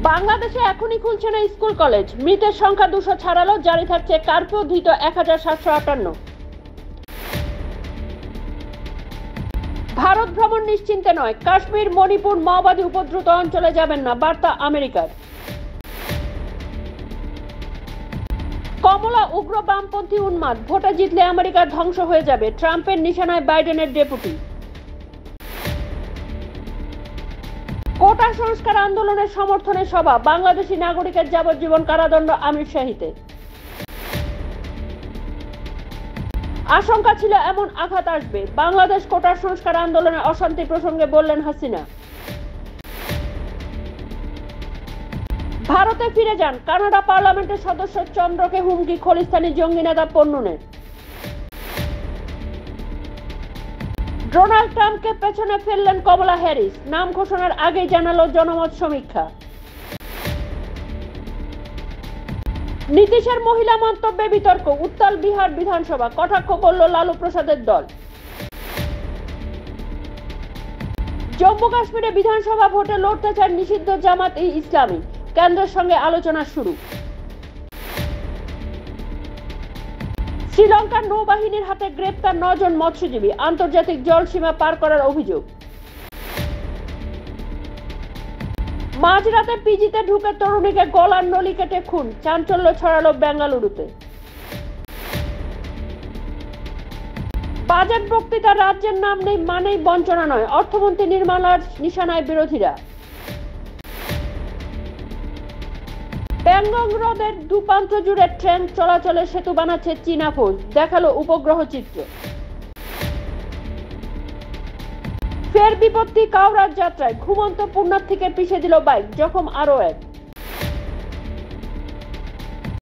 বাংলাদেশে এখনই খুলছে না স্কুল কলেজ, মৃতের সংখ্যা 200 ছাড়ালো, জারি থাকছে কারফিউ, ধৃত 1758। ভারত ভ্রমণ নিশ্চিন্তে নয়, কাশ্মীর, মণিপুর মাওবাদী উপদ্রুত অঞ্চলে যাবেন না, বার্তা আমেরিকার। কমলা উগ্র বামপন্থী উন্মাদ, ভোটে জিতলে আমেরিকার ধ্বংস হয়ে যাবে, ট্রাম্পের নিশানায় বাইডেনের ডেপুটি। কোটা সংস্কার আন্দোলনের সমর্থনে সভা, বাংলাদেশি নাগরিকের যাবজ্জীবন কারাদণ্ড আমির শাহীতে। আশঙ্কা ছিল এমন আঘাত আসবে, বাংলাদেশ কোটা সংস্কার আন্দোলনের অশান্তি প্রসঙ্গে বললেন হাসিনা। ভারতে ফিরে যান, কানাডা পার্লামেন্টের সদস্য চন্দ্রকে হুমকি খলিস্তানি জঙ্গি নেতা পন্নুনের। ডোনাল্ড ট্রাম্পকে পেছনে ফেললেন কমলা হ্যারিস, নাম ঘোষণার আগেই জানালো জনমত সমীক্ষা। নীতিশের মহিলা মন্তব্যে বিতর্ক, উত্তাল বিহার বিধানসভা, কটাক্ষ করল লালু প্রসাদের দল। জম্মু কাশ্মীরে বিধানসভা ভোটে লড়তে চান নিষিদ্ধ জামাত-ই-ইসলামী, কেন্দ্রের সঙ্গে আলোচনা শুরু। শ্রীলঙ্কার নৌবাহিনীর হাতে গ্রেপ্তার 9 জন মৎস্যজীবী, আন্তর্জাতিক জলসীমা পার করার অভিযোগ। মাঝরাতে পিজিতে ঢুকে তরুণীকে গলার নলি কেটে খুন, চাঞ্চল্য ছড়ালো বেঙ্গালুরুতে। বাজেট বক্তৃতা রাজ্যের নাম নেই মানেই বঞ্চনা নয়, অর্থমন্ত্রী নির্মলার নিশানায় বিরোধীরা। প্যাংগং হ্রদের দুপ্রান্ত জুড়ে ট্রেন চলাচলের সেতু বানাচ্ছে চীনা ফৌজ, দেখালো উপগ্রহ চিত্র। ফের বিপত্তি কাওড়ার যাত্রায়, ঘুমন্ত পুণ্যার্থীকে পিষে দিল বাইক, জখম আরো এক।